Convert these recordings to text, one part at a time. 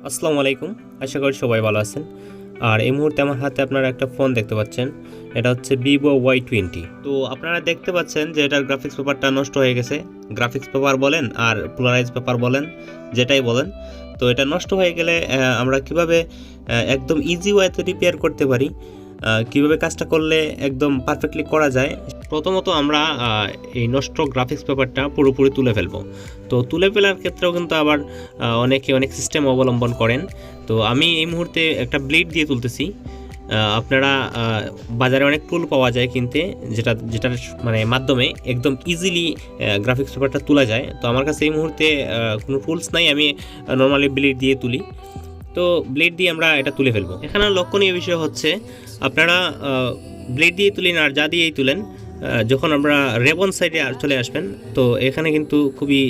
আসসালামু আলাইকুম। আশা করি সবাই ভালো আছেন। আর এই মুহূর্তে আমার হাতে আপনারা একটা ফোন দেখতে পাচ্ছেন। এটা হচ্ছে ভিভো Y20। তো আপনারা দেখতে পাচ্ছেন যে এটার গ্রাফিক্স পেপারটা নষ্ট হয়ে গেছে। গ্রাফিক্স পেপার বলেন আর পোলারাইজ পেপার বলেন, যেটাই বলেন। তো এটা নষ্ট হয়ে গেলে আমরা কিভাবে একদম ইজি ওয়েতে রিপেয়ার করতে পারি, কিভাবে কাজটা করলে একদম পারফেক্টলি করা যায়। প্রথমত আমরা এই নষ্ট গ্রাফিক্স পেপারটা পুরোপুরি তুলে ফেলবো। তো তুলে ফেলার ক্ষেত্রেও কিন্তু আবার অনেকে অনেক সিস্টেম অবলম্বন করেন। তো আমি এই মুহূর্তে একটা ব্লেড দিয়ে তুলতেছি। আপনারা বাজারে অনেক টুল পাওয়া যায় কিনতে, যেটার মানে মাধ্যমে একদম ইজিলি গ্রাফিক্স পেপারটা তোলা যায়। তো আমার কাছে এই মুহূর্তে কোনো টুলস নাই, আমি নর্মালি ব্লেড দিয়ে তুলি। তো ব্লেড দিয়ে আমরা এটা তুলে ফেলবো। এখানে লক্ষণীয় বিষয় হচ্ছে আপনারা ব্লেড দিয়ে তুলেন আর যা দিয়েই তুলেন, যখন আমরা রেবন সাইডে চলে আসবেন, তো এখানে কিন্তু খুবই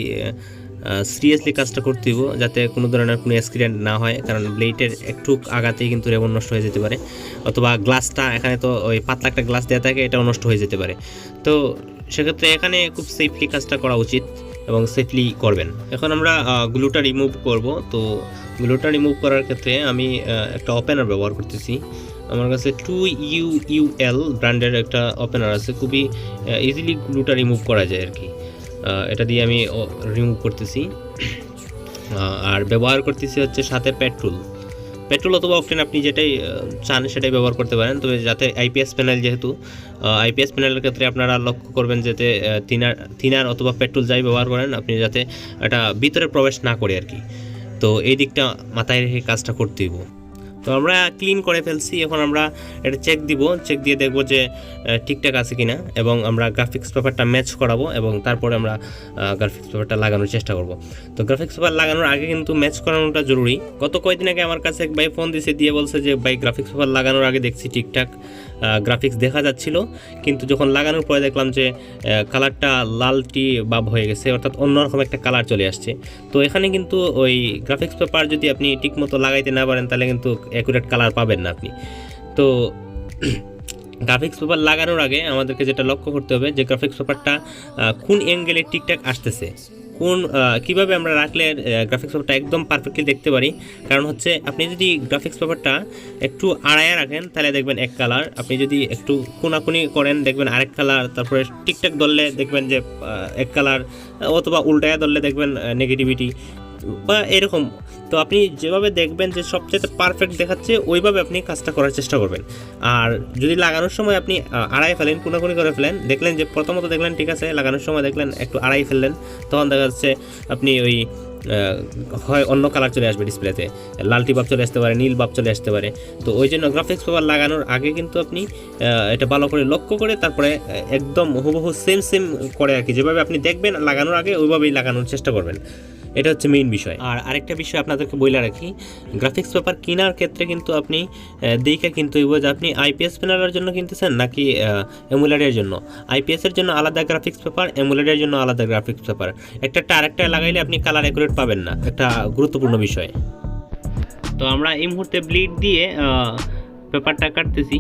সিরিয়াসলি কাজটা করতে হইব, যাতে কোনো ধরনের কোনো অ্যাক্সিডেন্ট না হয়। কারণ ব্লেডের একটু আঘাতেই কিন্তু রেবন নষ্ট হয়ে যেতে পারে, অথবা গ্লাসটা এখানে তো ওই পাতলা একটা গ্লাস দেওয়া থাকে, এটাও নষ্ট হয়ে যেতে পারে। তো সেক্ষেত্রে এখানে খুব সেফলি কাজটা করা উচিত এবং সেফলি করবেন। এখন আমরা গ্লুটা রিমুভ করব। তো গ্লুটা রিমুভ করার ক্ষেত্রে আমি একটা ওপেনার ব্যবহার করতেছি। আমার কাছে 2UUL ব্র্যান্ডের একটা ওপেনার আছে, খুবই ইজিলি গ্লুটা রিমুভ করা যায় আর কি। এটা দিয়ে আমি রিমুভ করতেছি। আর ব্যবহার করতেছি হচ্ছে সাথে পেট্রোল অথবা অকটেন, আপনি যেটাই চান সেটাই ব্যবহার করতে পারেন। তবে যাতে আইপিএস প্যানেল, যেহেতু আইপিএস প্যানেলের ক্ষেত্রে আপনারা লক্ষ্য করবেন যাতে থিনার অথবা পেট্রোল যাই ব্যবহার করেন, আপনি যাতে এটা ভিতরে প্রবেশ না করে আর কি। তো এই দিকটা মাথায় রেখে কাজটা করতে হইব। তো আমরা ক্লিন করে ফেলছি। এখন আমরা এটা চেক দিয়ে দেখব যে ঠিকঠাক আছে কিনা, এবং আমরা গ্রাফিক্স পেপারটা ম্যাচ করাবো এবং তারপরে আমরা গ্রাফিক্স পেপারটা লাগানোর চেষ্টা করব। তো গ্রাফিক্স পেপার লাগানোর আগে কিন্তু ম্যাচ করানোটা জরুরি। গত কয়েকদিন আগে আমার কাছে এক ভাই ফোন দিয়ে বলছে যে ভাই, গ্রাফিক্স পেপার লাগানোর আগে দেখছি ঠিকঠাক গ্রাফিক্স দেখা যাচ্ছিল, কিন্তু যখন লাগানোর পরে দেখলাম যে কালারটা লালটি ভাব হয়ে গেছে, অর্থাৎ অন্যরকম একটা কালার চলে আসছে। তো এখানে কিন্তু ওই গ্রাফিক্স পেপার যদি আপনি ঠিকমতো লাগাইতে না পারেন, তাহলে কিন্তু অ্যাকুরেট কালার পাবেন না আপনি। তো গ্রাফিক্স পেপার লাগানোর আগে আমাদেরকে যেটা লক্ষ্য করতে হবে যে গ্রাফিক্স পেপারটা কোন অ্যাঙ্গেলে ঠিকঠাক আসতেছে, কীভাবে আমরা রাখলে গ্রাফিক্স পেপারটা একদম পারফেক্টলি দেখতে পারি। কারণ হচ্ছে আপনি যদি গ্রাফিক্স পেপারটা একটু আড়াইয়া রাখেন তাহলে দেখবেন এক কালার, আপনি যদি একটু কোনাকুনি করেন দেখবেন আরেক কালার, তারপরে ঠিকঠাক ধরলে দেখবেন যে এক কালার, অথবা উল্টায়া ধরলে দেখবেন নেগেটিভিটি বা এরকম। তো আপনি যেভাবে দেখবেন যে সবচেয়ে পারফেক্ট দেখাচ্ছে, ওইভাবে আপনি কাজটা করার চেষ্টা করবেন। আর যদি লাগানোর সময় আপনি আড়াই ফেলেন, কোনাকুনি করে ফেলেন, দেখলেন যে প্রথমত দেখলেন ঠিক আছে, লাগানোর সময় দেখলেন একটু আড়াই ফেললেন, তখন দেখা যাচ্ছে আপনি ওই হয় অন্য কালার চলে আসবে ডিসপ্লেতে, লালটি ভাব চলে আসতে পারে, নীল ভাব চলে আসতে পারে। তো ওই জন্য গ্রাফিক্স পেপার লাগানোর আগে কিন্তু আপনি এটা ভালো করে লক্ষ্য করে তারপরে একদম হুবহু সেম করে আর কি, যেভাবে আপনি দেখবেন লাগানোর আগে ওইভাবেই লাগানোর চেষ্টা করবেন। এটা হচ্ছে মেইন বিষয়। আর আরেকটা বিষয় আপনাদেরকে বলে রাখি, গ্রাফিক্স পেপার কেনার ক্ষেত্রে কিন্তু আপনি দেখে কিনতে হইব যে আপনি আইপিএস প্যানেলের জন্য কিনতেছেন নাকি এমুলেটের জন্য। আইপিএসের জন্য আলাদা গ্রাফিক্স পেপার, এমুলেটের জন্য আলাদা গ্রাফিক্স পেপার। একটা আরেকটা লাগাইলে আপনি কালার অ্যাকুরেট পাবেন না, একটা গুরুত্বপূর্ণ বিষয়। তো আমরা এই মুহূর্তে ব্লেড দিয়ে পেপারটা কাটতেছি।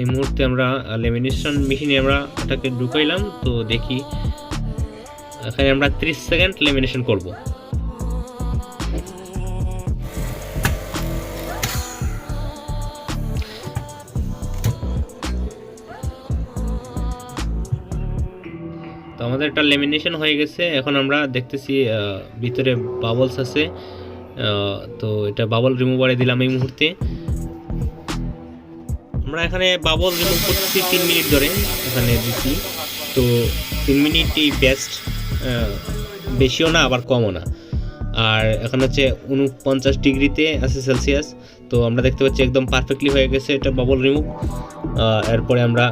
এই মুহূর্তে আমরা লেমিনেশন মেশিনে আমরা এটাকে ঢুকাইলাম। তো দেখি এখানে আমরা 30 সেকেন্ড লেমিনেশন করব। তো আমাদের একটা লেমিনেশন হয়ে গেছে। এখন আমরা দেখতেছি ভিতরে বাবলস আছে। তো এটা বাবল রিমুভারে দিলাম এই মুহূর্তে। আমরা এখানে বাবল রিমুভ করতেছি 3 মিনিট ধরে এখানে দিচ্ছি। তো 3 মিনিটই বেস্ট, বেশিও না আবার কমও না। আর এখন হচ্ছে 49 ডিগ্রিতে আছে সেলসিয়াস। তো আমরা দেখতে পাচ্ছি একদম পারফেক্টলি হয়ে গেছে এটা বাবল রিমুভ। এরপরে আমরা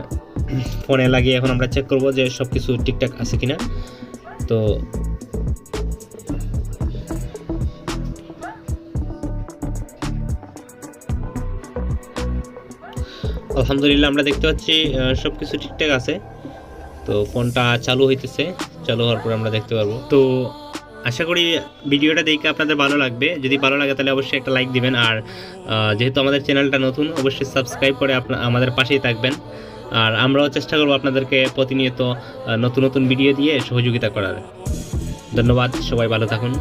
ফোনে লাগিয়ে এখন আমরা চেক করব যে সব কিছু ঠিকঠাক আছে কিনা। তো আলহামদুলিল্লাহ আমরা দেখতে পাচ্ছি সব কিছু ঠিকঠাক আছে। তো ফোনটা চালু হইতেছে, চালু হওয়ার পর আমরা দেখতে পারবো। তো আশা করি ভিডিওটা দেখে আপনাদের ভালো লাগবে। যদি ভালো লাগে তাহলে অবশ্যই একটা লাইক দিবেন। আর যেহেতু আমাদের চ্যানেলটা নতুন, অবশ্যই সাবস্ক্রাইব করে আমাদের পাশেই থাকবেন। আর আমরাও চেষ্টা করবো আপনাদেরকে প্রতিনিয়ত নতুন নতুন ভিডিও দিয়ে সহযোগিতা করার। ধন্যবাদ, সবাই ভালো থাকুন।